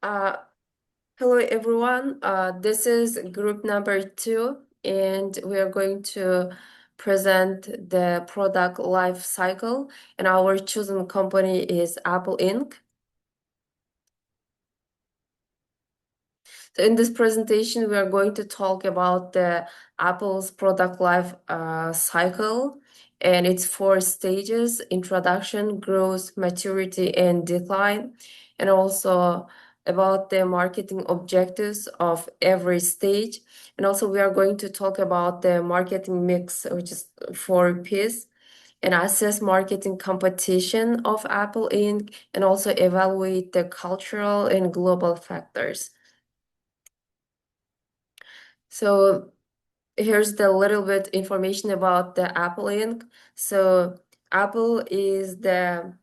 Uh, Hello everyone. This is group number 2, and we are going to present the product life cycle. And our chosen company is Apple Inc. So in this presentation, we are going to talk about the Apple's product life cycle and its 4 stages: introduction, growth, maturity, and decline, and also about the marketing objectives of every stage. And also we are going to talk about the marketing mix, which is 4 P's, and assess marketing competition of Apple Inc. and also evaluate the cultural and global factors. So here's the little bit information about the Apple Inc. So Apple is the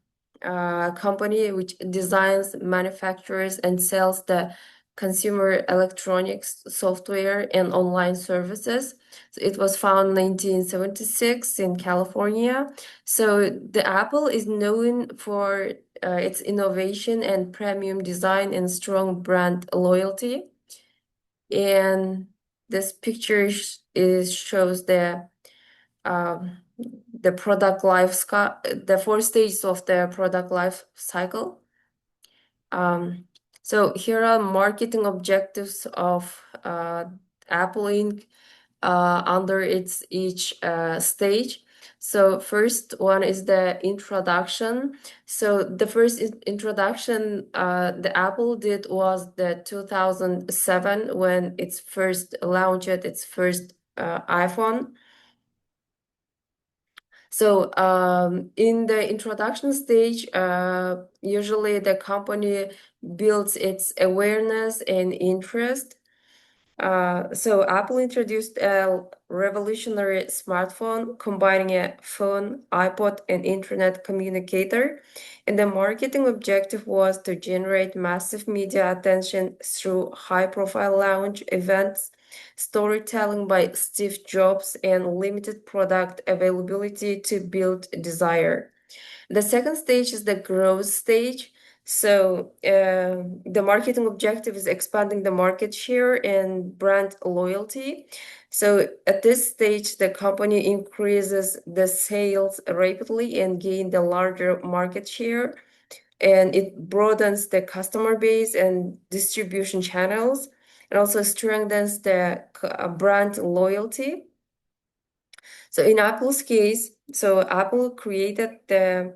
company which designs, manufactures, and sells the consumer electronics, software, and online services. So it was founded in 1976 in California. So the Apple is known for its innovation and premium design and strong brand loyalty. And this picture shows um, the product the 4 stages of the product life cycle. So here are marketing objectives of Apple Inc. Under each stage. So first one is the introduction. So the first introduction the Apple did was the 2007 when it's first launched its first iPhone. So in the introduction stage, usually the company builds its awareness and interest. So Apple introduced a revolutionary smartphone combining a phone, iPod, and internet communicator. And the marketing objective was to generate massive media attention through high-profile launch events, storytelling by Steve Jobs, and limited product availability to build desire. The second stage is the growth stage. So the marketing objective is expanding the market share and brand loyalty. So at this stage, the company increases the sales rapidly and gain the larger market share, and it broadens the customer base and distribution channels, and also strengthens the brand loyalty. So in Apple's case, so Apple created the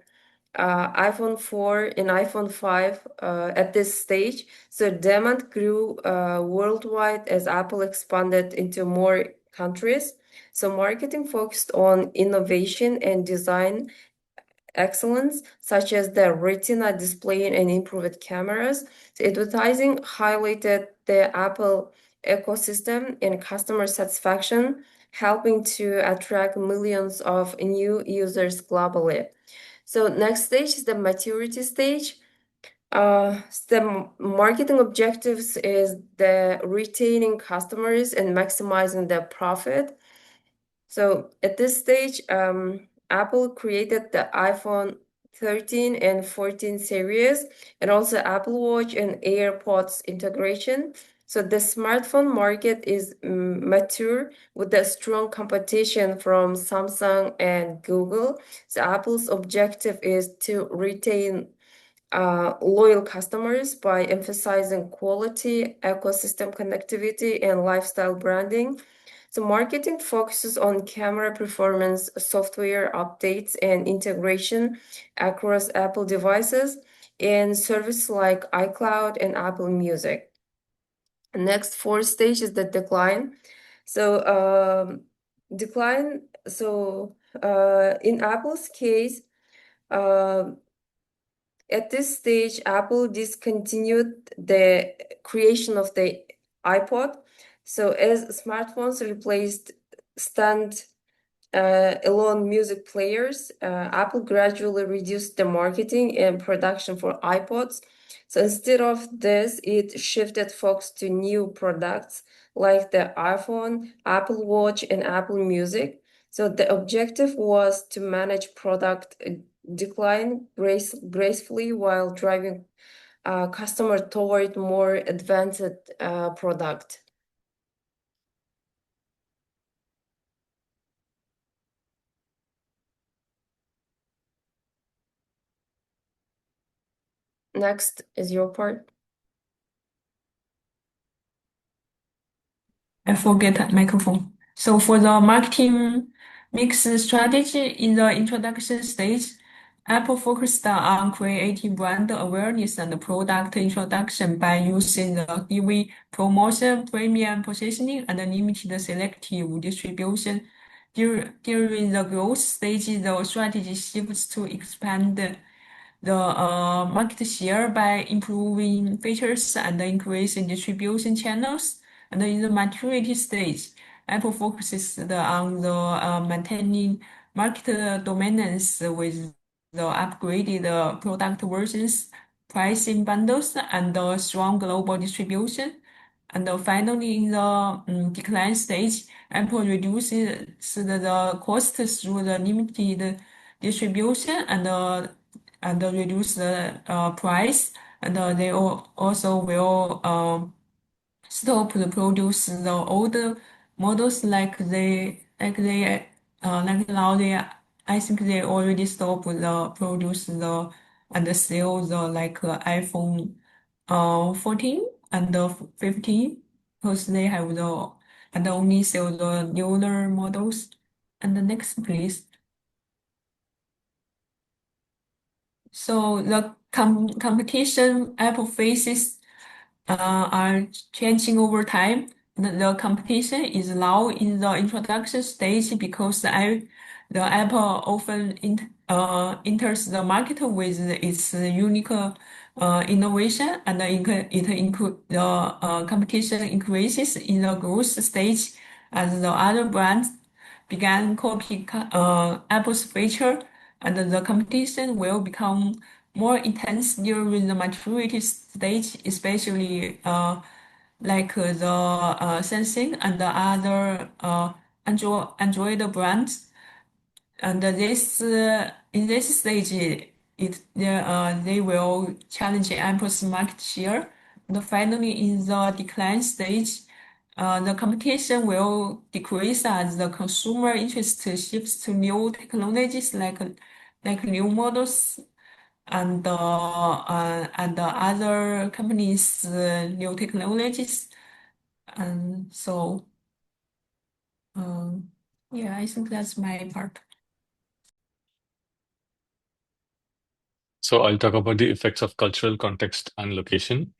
iPhone 4 and iPhone 5 at this stage. So demand grew worldwide as Apple expanded into more countries. So marketing focused on innovation and design excellence, such as the Retina display and improved cameras. So advertising highlighted the Apple ecosystem and customer satisfaction, helping to attract millions of new users globally. So next stage is the maturity stage. The marketing objectives is the retaining customers and maximizing their profit. So at this stage, Apple created the iPhone 13 and 14 series, and also Apple Watch and AirPods integration. So the smartphone market is mature with a strong competition from Samsung and Google. So Apple's objective is to retain loyal customers by emphasizing quality, ecosystem connectivity, and lifestyle branding. So marketing focuses on camera performance, software updates, and integration across Apple devices and services like iCloud and Apple Music. Next 4 stage is the decline. So decline. So in Apple's case, at this stage, Apple discontinued the creation of the iPod. So as smartphones replaced stand alone music players, Apple gradually reduced the marketing and production for iPods. So instead of this, it shifted focus to new products like the iPhone, Apple Watch, and Apple Music. So the objective was to manage product decline gracefully while driving customer toward more advanced product. Next is your part. I forget microphone. So for the marketing mix strategy in the introduction stage, Apple focused on creating brand awareness and product introduction by using the TV promotion, premium positioning, and limited selective distribution. During the growth stage, the strategy shifts to expand the market share by improving features and increasing distribution channels. And in the maturity stage, Apple focuses on the maintaining market dominance with the upgraded product versions, pricing bundles, and strong global distribution. And finally, in the decline stage, Apple reduces the cost through the limited distribution and reduce the price. And they also will stop to produce the older models like now they I think they already stopped the produce the and sell the iPhone 14 and the 15 because they have the and only sell the newer models. And the next please. So the competition Apple faces are changing over time. The competition is now in the introduction stage because the Apple often enters the market with its unique innovation, and the competition increases in the growth stage as the other brands began copying Apple's feature, and the competition will become more intense during the maturity stage, especially the Samsung and the other Android brands. And in this stage, they will challenge Apple's market share. And finally, in the decline stage, the competition will decrease as the consumer interest shifts to new technologies like new models and the other companies' new technologies. And so, yeah, I think that's my part. So I'll talk about the effects of cultural context and location.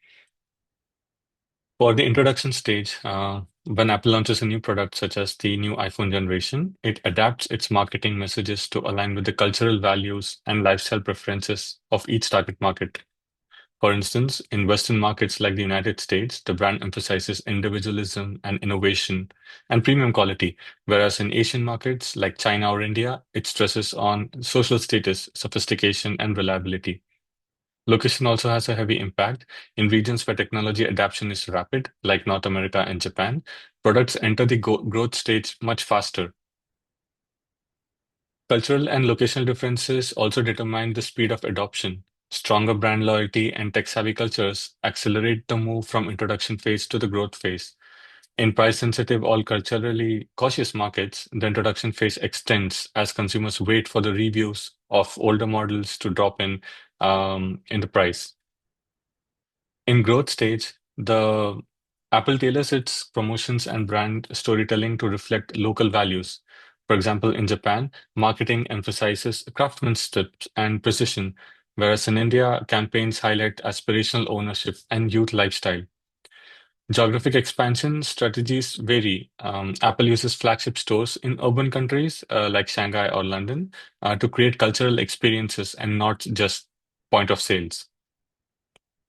For the introduction stage, when Apple launches a new product, such as the new iPhone generation, it adapts its marketing messages to align with the cultural values and lifestyle preferences of each target market. For instance, in Western markets like the United States, the brand emphasizes individualism and innovation and premium quality, whereas in Asian markets like China or India, it stresses on social status, sophistication, and reliability. Location also has a heavy impact. In regions where technology adoption is rapid, like North America and Japan, products enter the growth stage much faster. Cultural and locational differences also determine the speed of adoption. Stronger brand loyalty and tech-savvy cultures accelerate the move from introduction phase to the growth phase. In price-sensitive or culturally cautious markets, the introduction phase extends as consumers wait for the reviews of older models to drop in the price. In growth stage, the Apple tailors its promotions and brand storytelling to reflect local values. For example, in Japan, marketing emphasizes craftsmanship and precision, whereas in India, campaigns highlight aspirational ownership and youth lifestyle. Geographic expansion strategies vary. Apple uses flagship stores in urban countries like Shanghai or London to create cultural experiences and not just point of sales.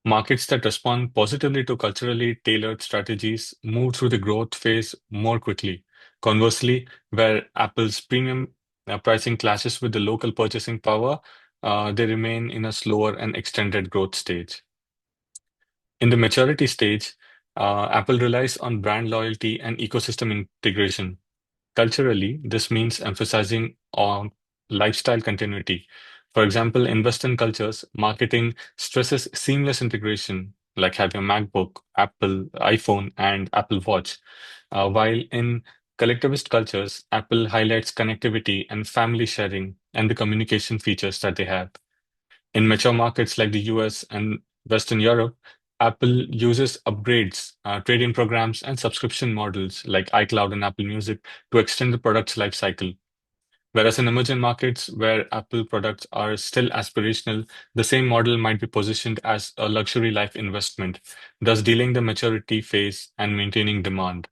Markets that respond positively to culturally tailored strategies move through the growth phase more quickly. Conversely, where Apple's premium pricing clashes with the local purchasing power, they remain in a slower and extended growth stage. In the maturity stage, Apple relies on brand loyalty and ecosystem integration. Culturally, this means emphasizing on lifestyle continuity. For example, in Western cultures, marketing stresses seamless integration, like having a MacBook, Apple, iPhone, and Apple Watch. While in collectivist cultures, Apple highlights connectivity and family sharing and the communication features that they have. In mature markets like the US and Western Europe, Apple uses upgrades, trade-in programs, and subscription models like iCloud and Apple Music to extend the product's life cycle. Whereas in emerging markets where Apple products are still aspirational, the same model might be positioned as a luxury life investment, thus dealing the maturity phase and maintaining demand.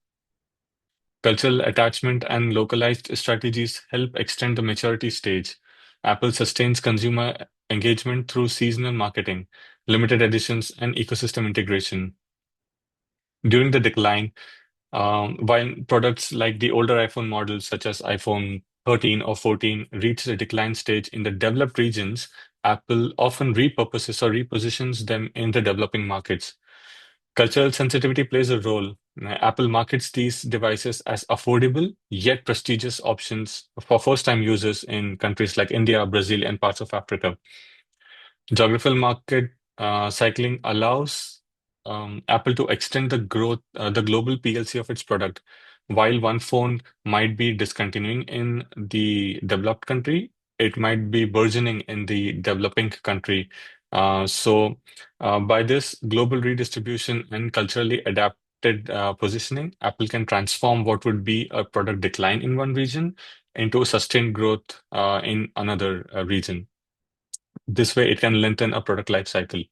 Cultural attachment and localized strategies help extend the maturity stage. Apple sustains consumer engagement through seasonal marketing, limited editions, and ecosystem integration. During the decline, while products like the older iPhone models, such as iPhone 13 or 14, reach the decline stage in the developed regions, Apple often repurposes or repositions them in the developing markets. Cultural sensitivity plays a role. Apple markets these devices as affordable yet prestigious options for first-time users in countries like India, Brazil, and parts of Africa. Geographical market cycling allows Apple to extend the global PLC of its product. While one phone might be discontinuing in the developed country, it might be burgeoning in the developing country. By this global redistribution and culturally adapted positioning, Apple can transform what would be a product decline in one region into sustained growth in another region. This way, it can lengthen a product life cycle.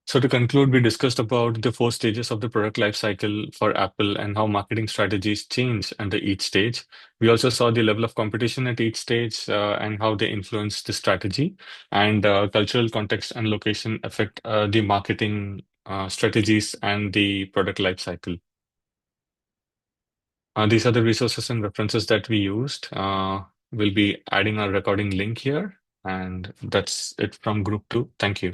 So to conclude, we discussed about the four stages of the product life cycle for Apple and how marketing strategies change under each stage. We also saw the level of competition at each stage and how they influence the strategy, and cultural context and location affect the marketing strategies and the product life cycle. These are the resources and references that we used. We'll be adding a recording link here, and that's it from Group 2. Thank you.